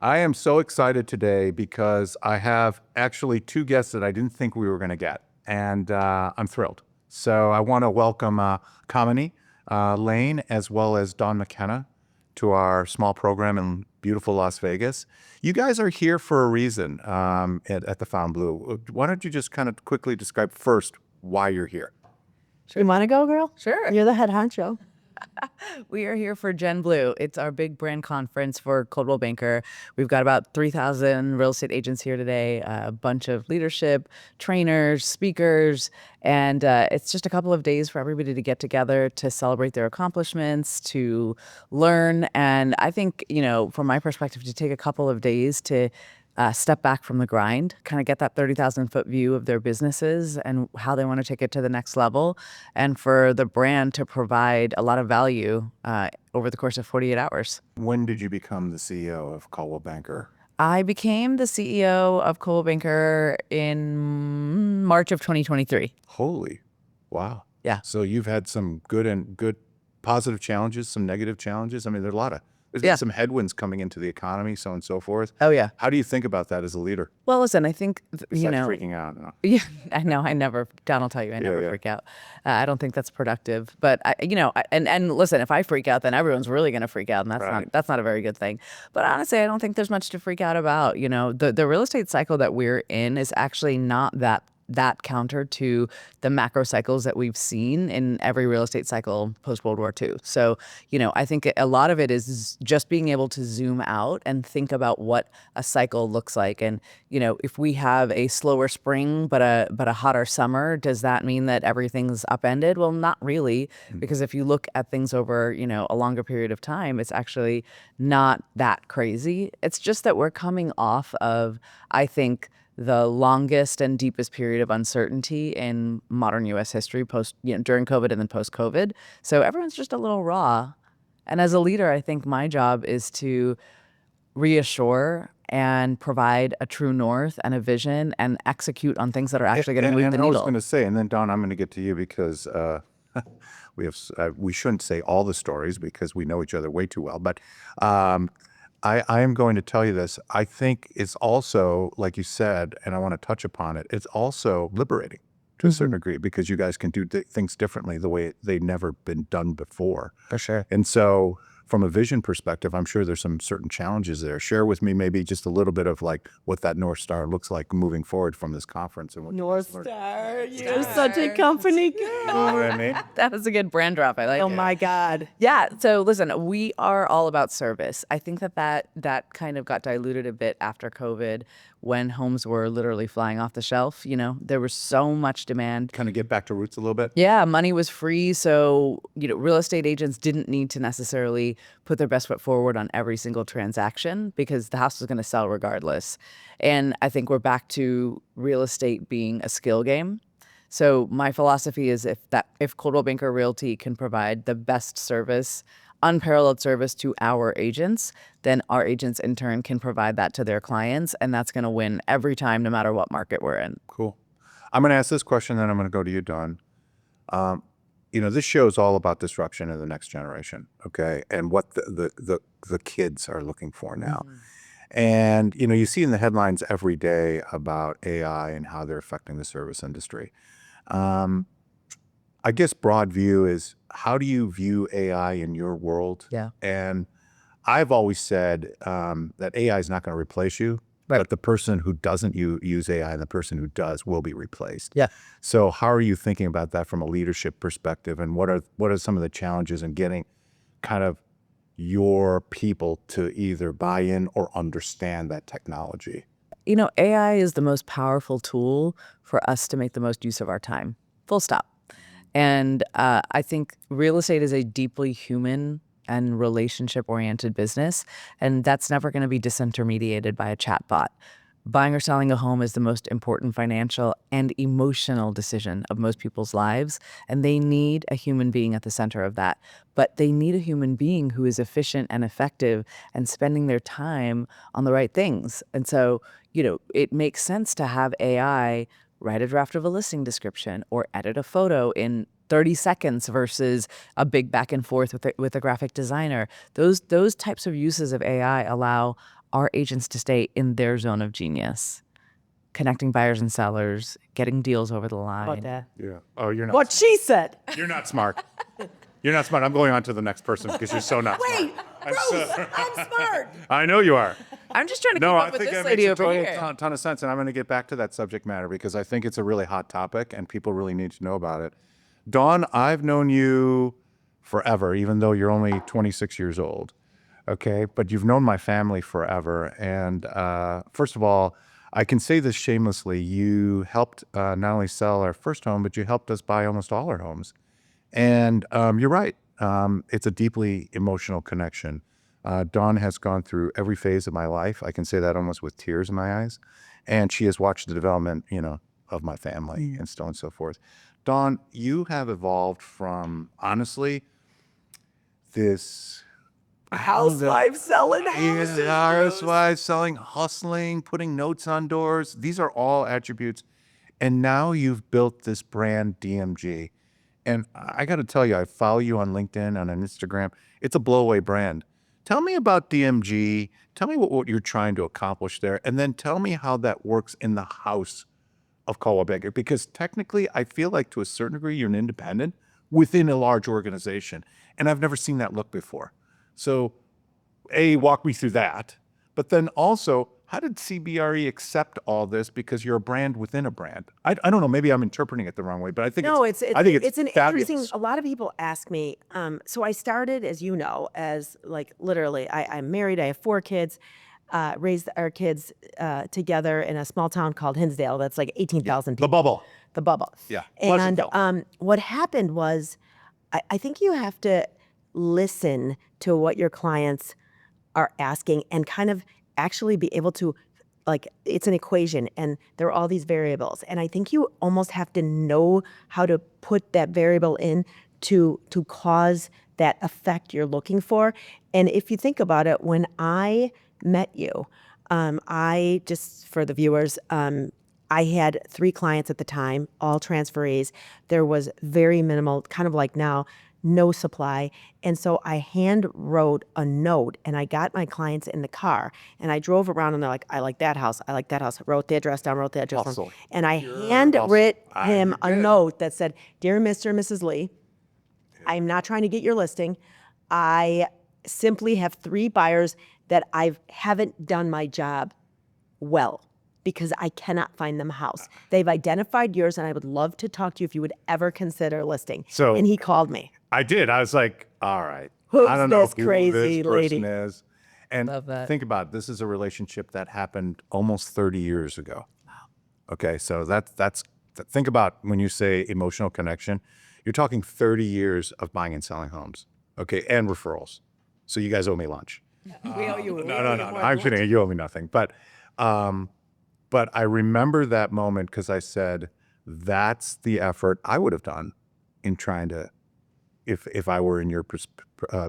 I am so excited today because I have actually two guests that I didn't think we were going to get, and I'm thrilled. So I want to welcome Kamini Lane as well as Dawn McKenna to our small program in beautiful Las Vegas. You guys are here for a reason at the Found Blue. Why don't you just kind of quickly describe first why you're here? You want to go, girl? Sure. You're the head honcho. We are here for Gen Blue. It's our big brand conference for Coldwell Banker. We've got about 3,000 real estate agents here today, a bunch of leadership, trainers, speakers, and it's just a couple of days for everybody to get together to celebrate their accomplishments, to learn. And I think, from my perspective, to take a couple of days to step back from the grind, kind of get that 30,000-foot view of their businesses and how they want to take it to the next level, and for the brand to provide a lot of value over the course of 48 hours. When did you become the CEO of Coldwell Banker? I became the CEO of Coldwell Banker in March of 2023. Holy, wow. Yeah. So you've had some good positive challenges, some negative challenges. I mean, there's been some headwinds coming into the economy, so on and so forth. Oh, yeah. How do you think about that as a leader? Well, listen, I think, Besides freaking out. No. Yeah, I know. Don will tell you, I never freak out. I don't think that's productive. But, and listen, if I freak out, then everyone's really going to freak out. And that's not a very good thing. But honestly, I don't think there's much to freak out about. The real estate cycle that we're in is actually not that counter to the macro cycles that we've seen in every real estate cycle post-World War II. So, I think a lot of it is just being able to zoom out and think about what a cycle looks like. And, if we have a slower spring but a hotter summer, does that mean that everything's upended? Well, not really, because if you look at things over, a longer period of time, it's actually not that crazy. It's just that we're coming off of, I think, the longest and deepest period of uncertainty in modern U.S. history, during COVID and then post-COVID. So everyone's just a little raw. And as a leader, I think my job is to reassure and provide a true north and a vision and execute on things that are actually going to move the needle. I was going to say, and then Dawn, I'm going to get to you because we shouldn't say all the stories because we know each other way too well, but I am going to tell you this. I think it's also, like you said, and I want to touch upon it, it's also liberating to a certain degree because you guys can do things differently the way they've never been done before. For sure. And so from a vision perspective, I'm sure there's some certain challenges there. Share with me maybe just a little bit of like what that North Star looks like moving forward from this conference. And what North Star, you're such a company girl. You know what I mean? That was a good brand drop. I like it. Oh my God. Yeah. So listen, we are all about service. I think that kind of got diluted a bit after COVID when homes were literally flying off the shelf. There was so much demand. Kind of get back to roots a little bit? Yeah, money was free. So, real estate agents didn't need to necessarily put their best foot forward on every single transaction because the house was going to sell regardless. And I think we're back to real estate being a skill game. So my philosophy is if Coldwell Banker Realty can provide the best service, unparalleled service to our agents, then our agents in turn can provide that to their clients, and that's going to win every time, no matter what market we're in. Cool. I'm going to ask this question, then I'm going to go to you, Dawn. This show is all about disruption in the next generation, okay, and what the kids are looking for now. And, you see in the headlines every day about AI and how they're affecting the service industry. I guess broad view is, how do you view AI in your world? Yeah. And I've always said that AI is not going to replace you, but the person who doesn't use AI and the person who does will be replaced. Yeah. So how are you thinking about that from a leadership perspective? And what are some of the challenges in getting kind of your people to either buy in or understand that technology? AI is the most powerful tool for us to make the most use of our time. Full stop. And I think real estate is a deeply human and relationship-oriented business, and that's never going to be disintermediated by a chatbot. Buying or selling a home is the most important financial and emotional decision of most people's lives, and they need a human being at the center of that. But they need a human being who is efficient and effective and spending their time on the right things. And so, it makes sense to have AI write a draft of a listing description or edit a photo in 30 seconds versus a big back and forth with a graphic designer. Those types of uses of AI allow our agents to stay in their zone of genius, connecting buyers and sellers, getting deals over the line. About that. Yeah. Oh, you're not. What she said. You're not smart. You're not smart. I'm going on to the next person because you're so not Wait, smart. Bruce, I'm smart. I know you are. I'm just trying to keep No, up I with think this that lady makes a over total here. ton of sense, and I'm going to get back to that subject matter because I think it's a really hot topic, and people really need to know about it. Dawn, I've known you forever, even though you're only 26 years old. Okay, but you've known my family forever, and first of all, I can say this shamelessly: you helped not only sell our first home, but you helped us buy almost all our homes. And you're right. It's a deeply emotional connection. Dawn has gone through every phase of my life. I can say that almost with tears in my eyes. And she has watched the development, of my family and so on and so forth. Dawn, you have evolved from, honestly, this Housewife selling houses. housewives selling, hustling, putting notes on doors. These are all attributes. And now you've built this brand, DMG. And I got to tell you, I follow you on LinkedIn, on Instagram. It's a blowaway brand. Tell me about DMG. Tell me what you're trying to accomplish there. And then tell me how that works in the house of Coldwell Banker. Because technically, I feel like to a certain degree, you're an independent within a large organization. And I've never seen that look before. So, walk me through that. But then also, how did CBRE accept all this? Because you're a brand within a brand. I don't know. Maybe I'm interpreting it the wrong way, but I think I think it's an fabulous. interesting. A lot of people ask me. So I started, as you know, as like literally. I'm married. I have 4 kids. Raised our kids together in a small town called Hinsdale. That's like 18,000 people. The bubble. The bubble. Yeah. And Pleasantville. what happened was, I think you have to listen to what your clients are asking and kind of actually be able to, like, it's an equation and there are all these variables. And I think you almost have to know how to put that variable in to cause that effect you're looking for. And if you think about it, when I met you, I just, for the viewers, I had 3 clients at the time, all transferees. There was very minimal, kind of like now, no supply. And so I hand wrote a note and I got my clients in the car and I drove around and they're like, I like that house. I like that house. Wrote the address down, wrote the address down. Hustle. And I hand writ him a did. note that said, Dear Mr. and Mrs. Lee, I'm not trying to get your listing. I simply have 3 buyers that I haven't done my job well because I cannot find them a house. They've identified yours and I would love to talk to you if you would ever consider listing. So- and he called me. I did. I was like, all right. Who's I don't know this who crazy this person lady? is. And Love that. think about it. This is a relationship that happened almost 30 years ago. Okay, so that's think about when you say emotional connection, you're talking 30 years of buying and selling homes. Okay, and referrals. So you guys owe me lunch. We owe you. No. I'm kidding. You owe me nothing. But I remember that moment because I said, that's the effort I would have done in trying to, if I were in your,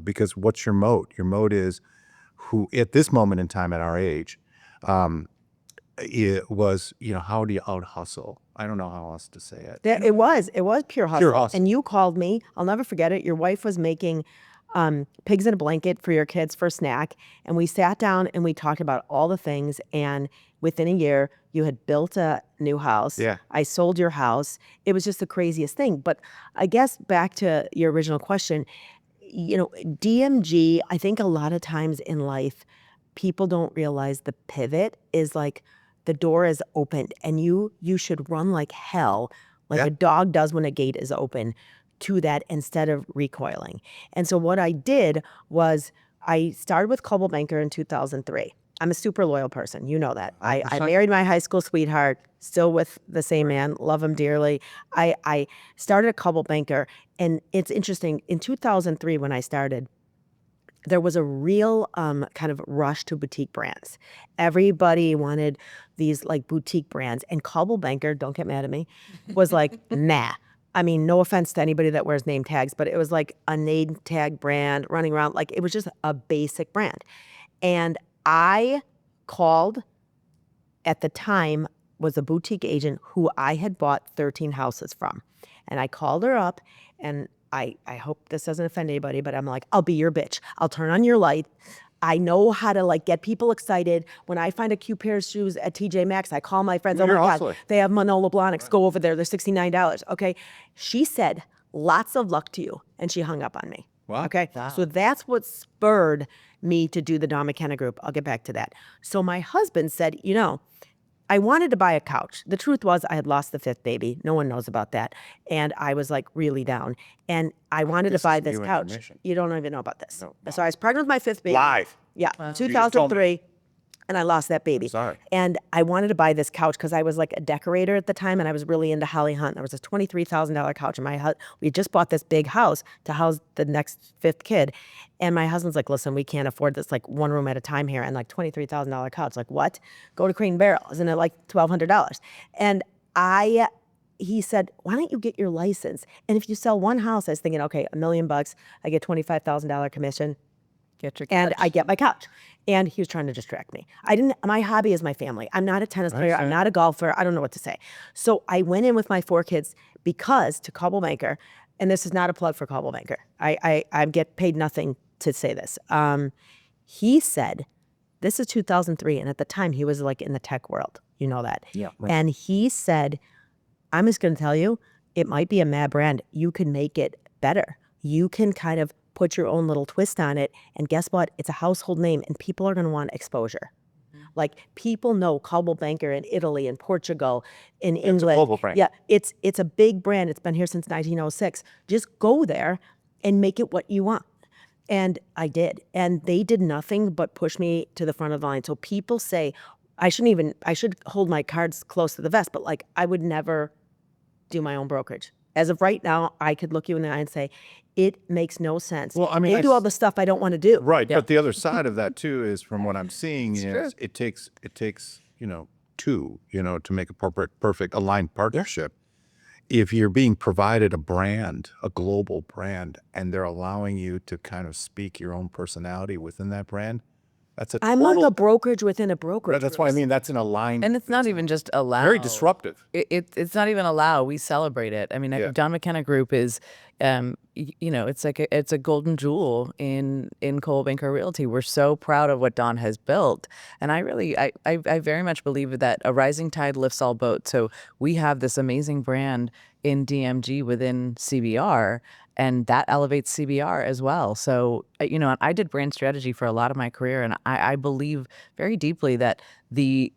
because what's your moat? Your moat is who, at this moment in time at our age, it was, how do you out hustle? I don't know how else to say it. It was pure hustle. Pure hustle. And you called me. I'll never forget it. Your wife was making pigs in a blanket for your kids for a snack. And we sat down and we talked about all the things. And within a year, you had built a new house. Yeah. I sold your house. It was just the craziest thing. But I guess back to your original question, DMG, I think a lot of times in life, people don't realize the pivot is like the door is opened and you should run like hell, like Yeah. a dog does when a gate is open, to that instead of recoiling. And so what I did was I started with Coldwell Banker in 2003. I'm a super loyal person. You know that. I married my high school sweetheart, still with the same man, love him dearly. I started at Coldwell Banker, and it's interesting. In 2003, when I started, there was a real kind of rush to boutique brands. Everybody wanted these like boutique brands, and Coldwell Banker, don't get mad at me, was like, nah. I mean, no offense to anybody that wears name tags, but it was like a name tag brand running around. Like, it was just a basic brand. And I called, at the time, was a boutique agent who I had bought 13 houses from. And I called her up, and I hope this doesn't offend anybody, but I'm like, I'll be your bitch. I'll turn on your light. I know how to like get people excited. When I find a cute pair of shoes at TJ Maxx, I call my friends. Oh my God, they have Manolo Blahniks. Go over there. They're $69. Okay. She said, lots of luck to you. And she hung up on me. Wow. Okay. So that's what spurred me to do the Dawn McKenna Group. I'll get back to that. So my husband said, I wanted to buy a couch. The truth was I had lost the 5th baby. No one knows about that. And I was like really down. And I wanted to buy this couch. You don't even know about this. No. So I was pregnant with my 5th baby. Live. Yeah, 2003. And I lost that baby. Sorry. And I wanted to buy this couch because I was like a decorator at the time and I was really into Holly Hunt. There was this $23,000 couch. And we just bought this big house to house the next 5th kid. And my husband's like, listen, we can't afford this like one room at a time here. And like $23,000 couch. Like, what? Go to Crane Barrel. Isn't it like $1,200? And he said, why don't you get your license? And if you sell one house, I was thinking, okay, $1 million, I get $25,000 commission. Get your couch. And I get my couch. And he was trying to distract me. My hobby is my family. I'm not a tennis player. I'm not a golfer. I don't know what to say. So I went in with my 4 kids to Coldwell Banker, and this is not a plug for Coldwell Banker. I get paid nothing to say this. He said, this is 2003, and at the time he was like in the tech world. You know that. Yeah. Right. And he said, I'm just going to tell you, it might be a mad brand. You can make it better. You can kind of put your own little twist on it. And guess what? It's a household name and people are going to want exposure. Like people know Coldwell Banker in Italy and Portugal, in England. It's a global brand. Yeah, it's a big brand. It's been here since 1906. Just go there and make it what you want. And I did. And they did nothing but push me to the front of the line. So people say, I should hold my cards close to the vest, but like I would never do my own brokerage. As of right now, I could look you in the eye and say, it makes no sense. Well, I mean, they do all the stuff I don't want to do. Right. But the other side of that too is from what I'm seeing is true. it takes, two, to make a perfect aligned partnership. If you're being provided a brand, a global brand, and they're allowing you to kind of speak your own personality within that brand, that's I'm like a brokerage within a brokerage. That's why I mean that's an aligned. And it's not even just allow. Very disruptive. It's not even allow. We celebrate it. I mean, Dawn McKenna Group is, it's like it's a golden jewel in Coldwell Banker Realty. We're so proud of what Dawn has built, and I very much believe that a rising tide lifts all boats. So we have this amazing brand in DMG within CBR. And that elevates CBR as well. So, I did brand strategy for a lot of my career, and I believe very deeply that the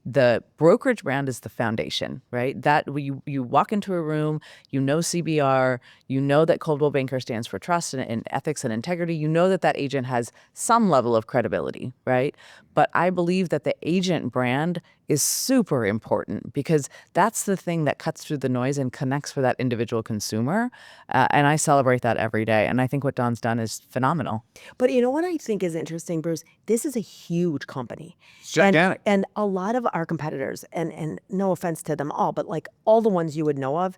brokerage brand is the foundation, right? That you walk into a room, CBR, that Coldwell Banker stands for trust and ethics and integrity. That agent has some level of credibility, right? But I believe that the agent brand is super important because that's the thing that cuts through the noise and connects for that individual consumer. And I celebrate that every day. And I think what Dawn's done is phenomenal. But you know what I think is interesting, Bruce? This is a huge company. It's gigantic. And a lot of our competitors, and no offense to them all, but like all the ones you would know of,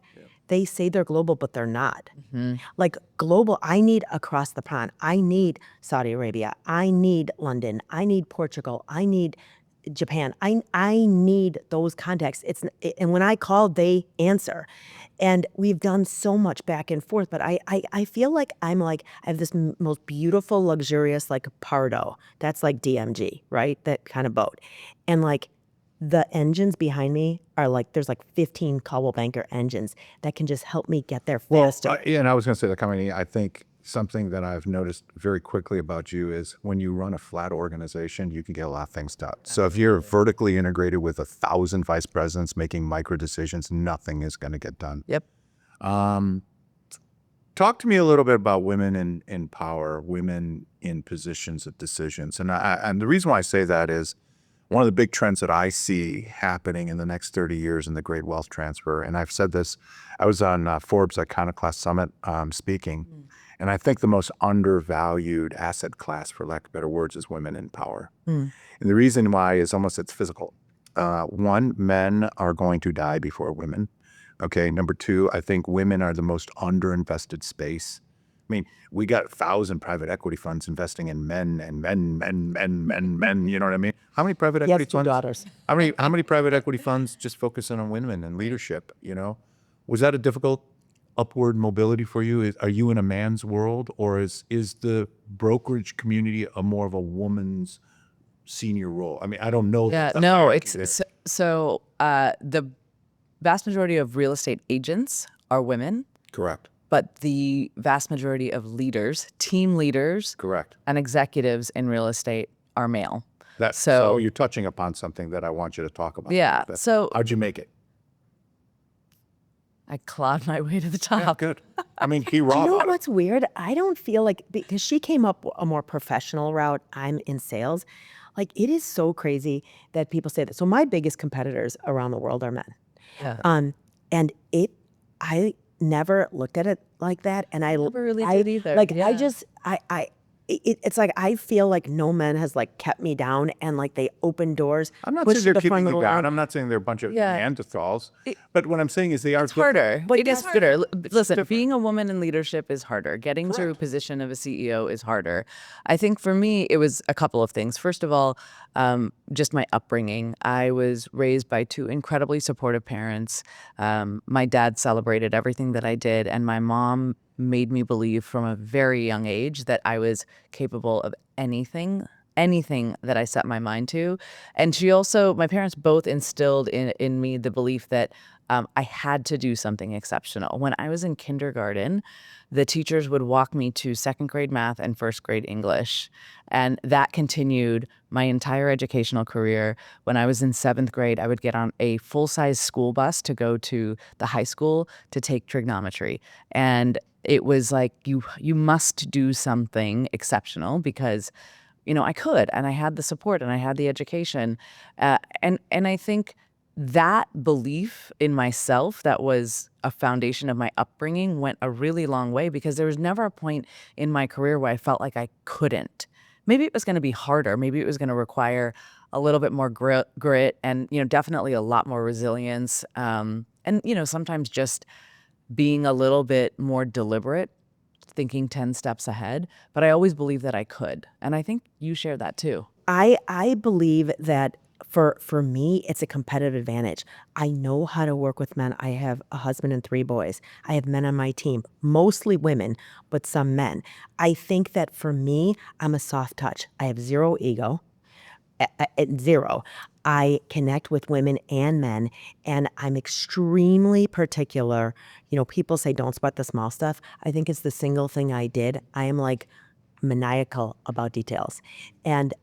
they say they're global, but they're not. Mm-hmm. Like global, I need across the pond. I need Saudi Arabia. I need London. I need Portugal. I need Japan. I need those contacts. And when I call, they answer. And we've done so much back and forth, but I feel like I have this most beautiful, luxurious, like Pardo. That's like DMG, right? That kind of boat. And like the engines behind me are like, there's like 15 Coldwell Banker engines that can just help me get there faster. Well, and I was going to say that, Kamini, I think something that I've noticed very quickly about you is when you run a flat organization, you can get a lot of things done. So if you're vertically integrated with 1,000 vice presidents making micro decisions, nothing is going to get done. Yep. Talk to me a little bit about women in power, women in positions of decisions. And the reason why I say that is one of the big trends that I see happening in the next 30 years in the great wealth transfer. And I've said this, I was on Forbes Iconoclast Summit speaking. And I think the most undervalued asset class, for lack of better words, is women in power. And the reason why is it's physical. One, men are going to die before women. Okay. Number two, I think women are the most underinvested space. I mean, we got 1,000 private equity funds investing in men. You know what I mean? How many private equity funds? Daughters. How many private equity funds just focusing on women and leadership? Was that a difficult upward mobility for you? Are you in a man's world, or is the brokerage community a more of a woman's senior role? I mean, I don't know. Yeah, the no, hierarchy it's there. so the vast majority of real estate agents are women, Correct. but the vast majority of leaders, team leaders, Correct. and executives in real estate are male. So you're touching upon something that I want you to talk about. Yeah. So How'd you make it? I clawed my way to the Yeah, top. good. I mean, key You raw. know what's weird? I don't feel like, because she came up a more professional route, I'm in sales. Like, it is so crazy that people say that. So my biggest competitors around the world are men. Yeah. And I never looked at it like that. And I never really did either. Like, Yeah. it's like, I feel like no man has like kept me down, and like they open doors. I'm not push saying they're the keeping front you door down. out. I'm not saying they're a bunch of Yeah. Neanderthals. But what I'm saying is they are It's harder. But It is that's harder. Listen, being a woman in leadership is harder. Getting to a Correct. position of a CEO is harder. I think for me, it was a couple of things. First of all, just my upbringing. I was raised by two incredibly supportive parents. My dad celebrated everything that I did, and my mom made me believe from a very young age that I was capable of anything that I set my mind to. And my parents both instilled in me the belief that I had to do something exceptional. When I was in kindergarten, the teachers would walk me to second grade math and first grade English. And that continued my entire educational career. When I was in seventh grade, I would get on a full-size school bus to go to the high school to take trigonometry. And it was like, you must do something exceptional because I could, and I had the support, and I had the education, and I think that belief in myself, that was a foundation of my upbringing, went a really long way, because there was never a point in my career where I felt like I couldn't. Maybe it was going to be harder. Maybe it was going to require a little bit more grit, and definitely a lot more resilience, and sometimes just being a little bit more deliberate, thinking 10 steps ahead, but I always believed that I could. And I think you share that too. I believe that for me, it's a competitive advantage. I know how to work with men. I have a husband and 3 boys. I have men on my team, mostly women, but some men. I think that for me, I'm a soft touch. I have zero ego. At zero. I connect with women and men, and I'm extremely particular. People say don't sweat the small stuff. I think it's the single thing I did. I am like maniacal about details. And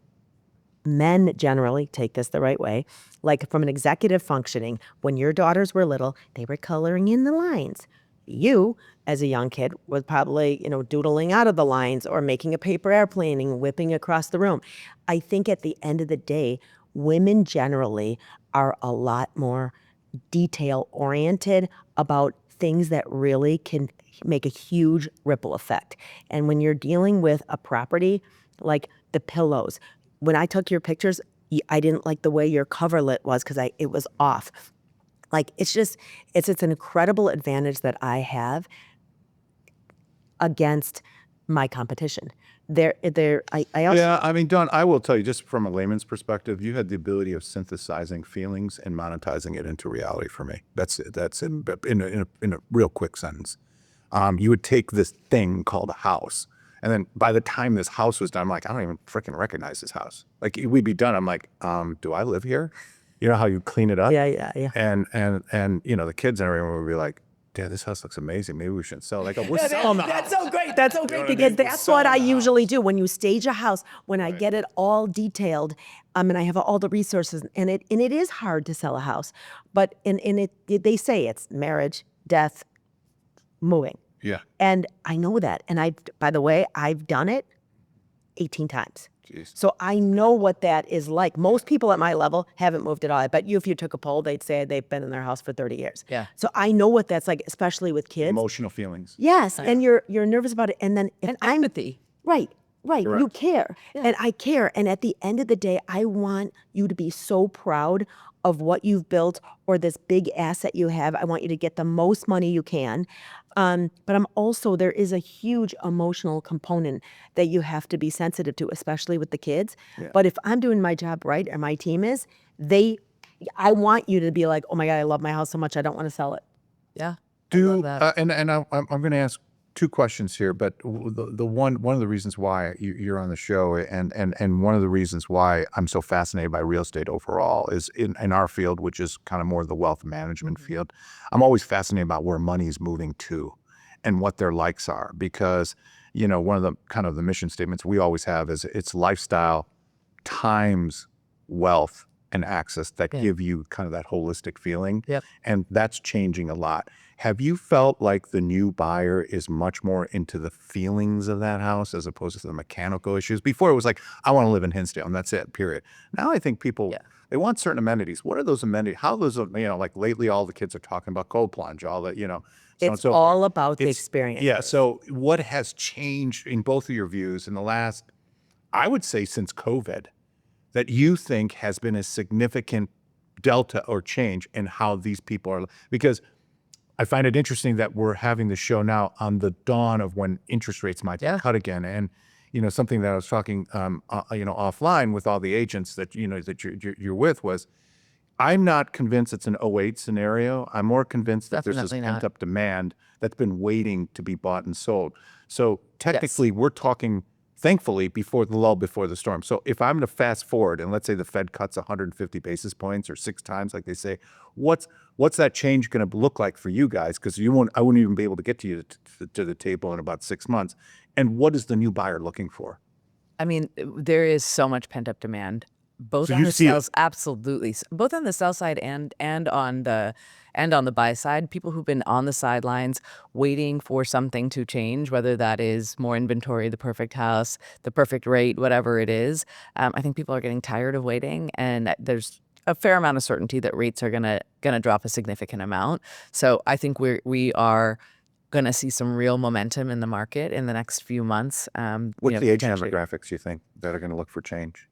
men generally take this the right way. Like, from an executive functioning, when your daughters were little, they were coloring in the lines. You, as a young kid, was probably, doodling out of the lines or making a paper airplane and whipping across the room. I think at the end of the day, women generally are a lot more detail-oriented about things that really can make a huge ripple effect. And when you're dealing with a property, like the pillows, when I took your pictures, I didn't like the way your coverlet was because it was off. Like, it's an incredible advantage that I have against my competition. I also, Yeah, I mean, Dawn, I will tell you, just from a layman's perspective, you had the ability of synthesizing feelings and monetizing it into reality for me. That's in a real quick sentence. You would take this thing called a house, and then by the time this house was done, I'm like, I don't even freaking recognize this house. Like, we'd be done. I'm like, do I live here? You know how you clean it up? yeah. And the kids and everyone would be like, Dad, this house looks amazing. Maybe we should sell. Like, we're selling the house. That's so great. That's so great, what I mean? because We're that's what I selling the usually do. When you stage a house, when I get it all detailed, and I have all the resources, and it is hard to sell a house, but they say it's marriage, death, moving. Yeah. And I know that. And by the way, I've done it 18 times. Jeez. So I know what that is like. Most people at my level haven't moved at all. I bet you if you took a poll, they'd say they've been in their house for 30 years. Yeah. So I know what that's like, especially with kids. Emotional feelings. Yes, and you're nervous about it. And then if I'm Empathy. right. You Correct. care. And I care. And at the end of the day, I want you to be so proud of what you've built or this big asset you have. I want you to get the most money you can. But there is a huge emotional component that you have to be sensitive to, especially with the kids. Yeah. But if I'm doing my job right, and my team is, I want you to be like, oh my God, I love my house so much, I don't want to sell it. Yeah. Do that. and I'm going to ask two questions here, but the one of the reasons why you're on the show, and one of the reasons why I'm so fascinated by real estate overall is in our field, which is kind of more the wealth management field. I'm always fascinated about where money is moving to, and what their likes are, because one of the kind of the mission statements we always have is it's lifestyle times wealth and access that give you kind of that holistic feeling. Yep. And that's changing a lot. Have you felt like the new buyer is much more into the feelings of that house as opposed to the mechanical issues? Before it was like, I want to live in Hinsdale and that's it, period. Now I think people, they want certain amenities. What are those amenities? How those, like lately all the kids are talking about cold plunge, all that, so It's all about the experience. Yeah. So what has changed in both of your views in the last, I would say since COVID, that you think has been a significant delta or change in how these people are? Because I find it interesting that we're having the show now on the dawn of when interest rates might be cut again. And, something that I was talking, offline with all the agents that, that you're with was, I'm not convinced it's an '08 scenario. I'm more convinced that there's this pent up demand that's been waiting to be bought and sold. So technically we're talking, thankfully, before the lull, before the storm. So if I'm going to fast forward and let's say the Fed cuts 150 basis points or 6 times, like they say, what's that change going to look like for you guys? Because I wouldn't even be able to get to you to the table in about 6 months. And what is the new buyer looking for? I mean, there is so much pent up demand, both on the sales, absolutely, both on the sell side and on the buy side. People who've been on the sidelines waiting for something to change, whether that is more inventory, the perfect house, the perfect rate, whatever it is. I think people are getting tired of waiting, and there's a fair amount of certainty that rates are gonna drop a significant amount. So I think we are going to see some real momentum in the market in the next few months. What's the age demographics you think that are going to look for change?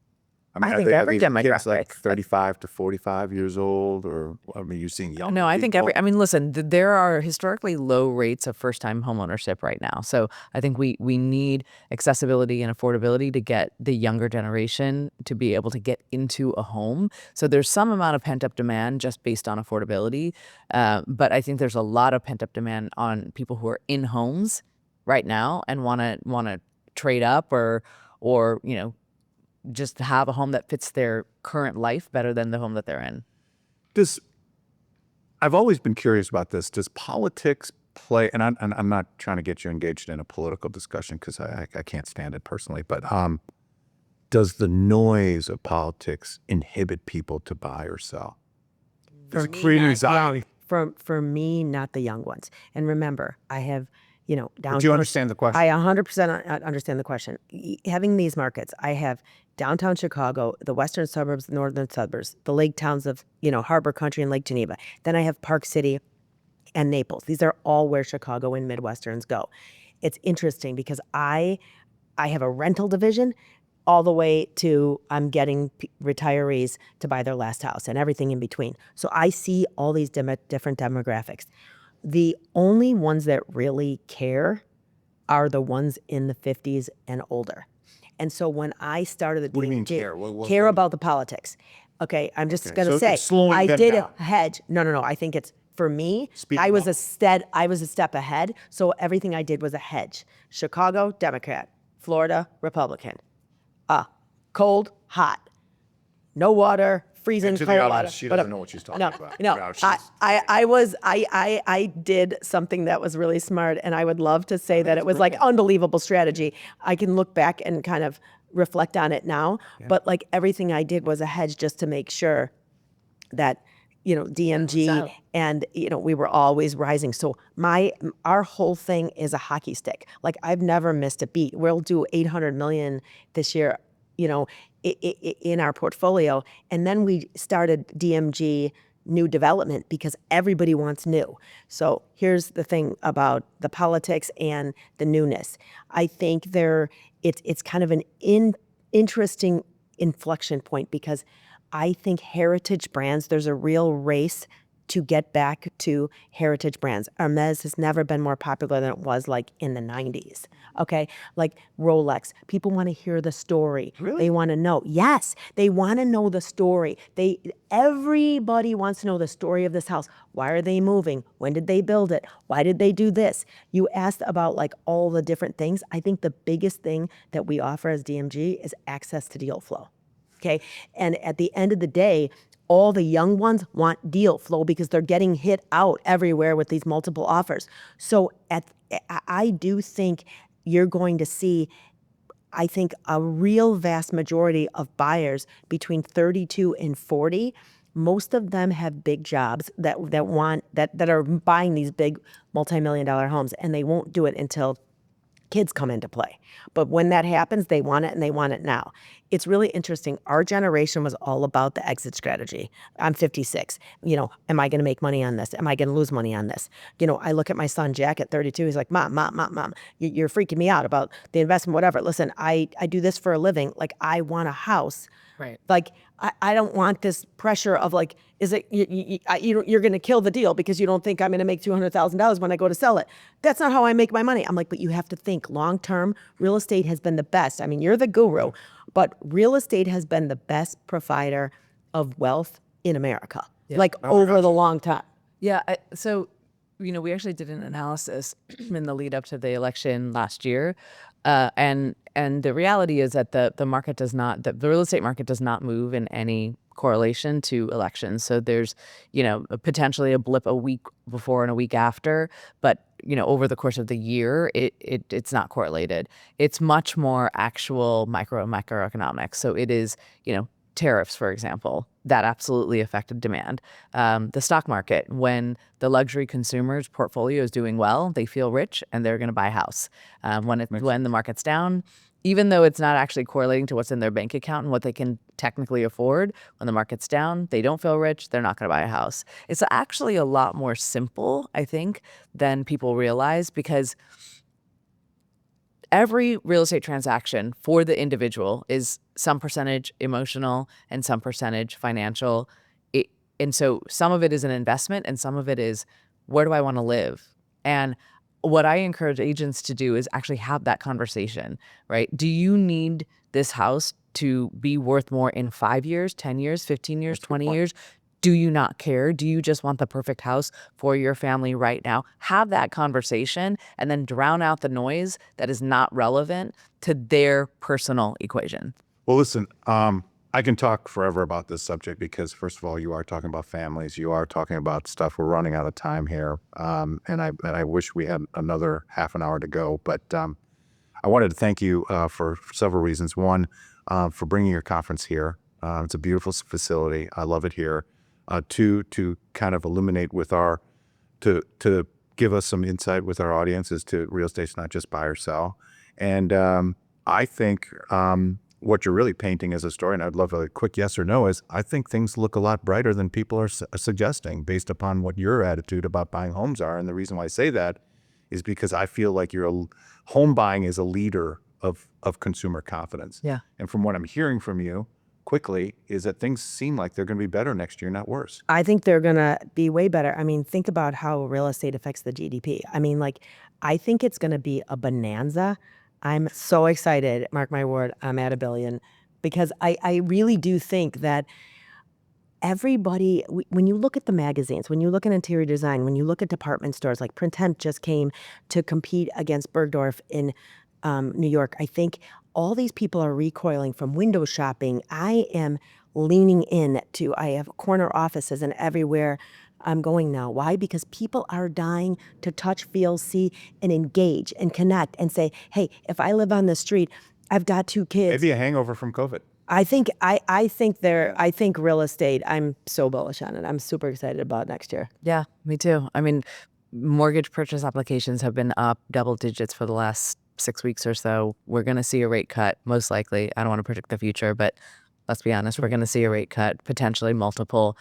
I think every demographic, kids like 35 to 45 years old, or you're seeing young. No, I think listen, there are historically low rates of first-time homeownership right now. So I think we need accessibility and affordability to get the younger generation to be able to get into a home. So there's some amount of pent-up demand just based on affordability. But I think there's a lot of pent-up demand on people who are in homes right now and want to trade up or just have a home that fits their current life better than the home that they're in. I've always been curious about this. Does politics play, and I'm not trying to get you engaged in a political discussion because I can't stand it personally, but does the noise of politics inhibit people to buy or sell? For me, not the young ones. And remember, I have, downtown. Do you understand the question? I 100% understand the question. Having these markets, I have downtown Chicago, the western suburbs, the northern suburbs, the lake towns of, Harbor Country and Lake Geneva. Then I have Park City and Naples. These are all where Chicago and Midwesterns go. It's interesting because I have a rental division all the way to I'm getting retirees to buy their last house and everything in between. So I see all these different demographics. The only ones that really care are the ones in the 50s and older. And so when I started the What do you mean care? Care about the politics. Okay, I'm just going to So say it's slowing I them did down. a hedge. No. I think it's for me. Speed I them was up. I was a step ahead. So everything I did was a hedge. Chicago, Democrat. Florida, Republican. Cold, hot. No water, freezing To cold be water. honest, she doesn't know what she's talking about. No, No, she's- I did something that was really smart, and I would love to say that it was like unbelievable strategy. I can look back and kind of reflect on it now, but like everything I did was a hedge just to make sure that DMG and we were always rising. So our whole thing is a hockey stick. Like I've never missed a beat. We'll do 800 million this year, in our portfolio, and then we started DMG new development because everybody wants new. So here's the thing about the politics and the newness. I think it's kind of an interesting inflection point because I think heritage brands, there's a real race to get back to heritage brands. Hermes has never been more popular than it was like in the 90s. Okay. Like Rolex. People want to hear the story. Really? They want to know. Yes. They want to know the story. Everybody wants to know the story of this house. Why are they moving? When did they build it? Why did they do this? You asked about like all the different things. I think the biggest thing that we offer as DMG is access to deal flow. Okay. And at the end of the day, all the young ones want deal flow because they're getting hit out everywhere with these multiple offers. So I do think you're going to see, I think, a real vast majority of buyers between 32 and 40. Most of them have big jobs that are buying these big multi-million-dollar homes, and they won't do it until kids come into play. But when that happens, they want it, and they want it now. It's really interesting. Our generation was all about the exit strategy. I'm 56. Am I going to make money on this? Am I going to lose money on this? I look at my son, Jack, at 32. He's like, Mom, you're freaking me out about the investment, whatever. Listen, I do this for a living. Like, I want a house. Right. Like, I don't want this pressure of like, is it you're going to kill the deal because you don't think I'm going to make $200,000 when I go to sell it. That's not how I make my money. I'm like, but you have to think long term. Real estate has been the best. I mean, you're the guru, but real estate has been the best provider of wealth in America, over the long time. Yeah. So, we actually did an analysis in the lead up to the election last year. And the reality is that the market does not, the real estate market does not move in any correlation to elections. So there's, potentially a blip a week before and a week after, but over the course of the year, it's not correlated. It's much more actual microeconomics. So it is, tariffs, for example, that absolutely affected demand. The stock market, when the luxury consumer's portfolio is doing well, they feel rich and they're going to buy a house. When the market's down, even though it's not actually correlating to what's in their bank account and what they can technically afford, when the market's down, they don't feel rich, they're not going to buy a house. It's actually a lot more simple, I think, than people realize, because every real estate transaction for the individual is some percentage emotional and some percentage financial. And so some of it is an investment and some of it is, where do I want to live? And what I encourage agents to do is actually have that conversation, right? Do you need this house to be worth more in 5 years, 10 years, 15 years, 20 years? Do you not care? Do you just want the perfect house for your family right now? Have that conversation and then drown out the noise that is not relevant to their personal equation. Well, listen, I can talk forever about this subject because, first of all, you are talking about families. You are talking about stuff. We're running out of time here. And I wish we had another half an hour to go. But I wanted to thank you for several reasons. One, for bringing your conference here. It's a beautiful facility. I love it here. Two, to kind of illuminate with to give us some insight with our audience as to real estate's not just buy or sell. And I think what you're really painting as a story, and I'd love a quick yes or no, is I think things look a lot brighter than people are suggesting based upon what your attitude about buying homes are. And the reason why I say that is because I feel like home buying is a leader of consumer confidence. Yeah. And from what I'm hearing from you quickly is that things seem like they're going to be better next year, not worse. I think they're going to be way better. I mean, think about how real estate affects the GDP. I mean, I think it's going to be a bonanza. I'm so excited. Mark my word, I'm at $1 billion, because I really do think that everybody, when you look at the magazines, when you look at interior design, when you look at department stores, like Printemps just came to compete against Bergdorf in New York. I think all these people are recoiling from window shopping. I am leaning I have corner offices and everywhere I'm going now. Why? Because people are dying to touch, feel, see, and engage and connect and say, hey, if I live on the street, I've got 2 kids. Maybe a hangover from COVID. I think real estate, I'm so bullish on it. I'm super excited about next year. Yeah, me too. I mean, mortgage purchase applications have been up double digits for the last 6 weeks or so. We're going to see a rate cut, most likely. I don't want to predict the future, but let's be honest, we're going to see a rate cut, potentially multiple.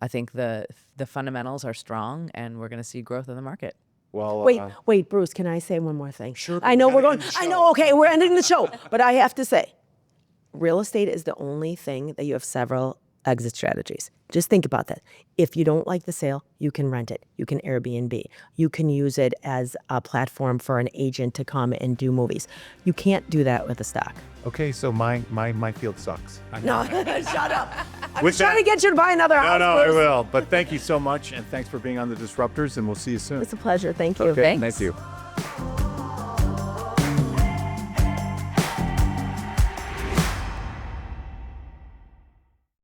I think the fundamentals are strong, and we're going to see growth in the market. Well, wait, Bruce, can I say one more thing? Sure. I know okay, we're ending the show, but I have to say, real estate is the only thing that you have several exit strategies. Just think about that. If you don't like the sale, you can rent it. You can Airbnb. You can use it as a platform for an agent to come and do movies. You can't do that with a stock. Okay, so my field sucks. No, shut up. I'm With just trying that- to get you to buy another house. No, I Bruce. will. But thank you so much, and thanks for being on the Disruptors, and we'll see you soon. It's a pleasure. Thank you. Okay, Thanks. thank you.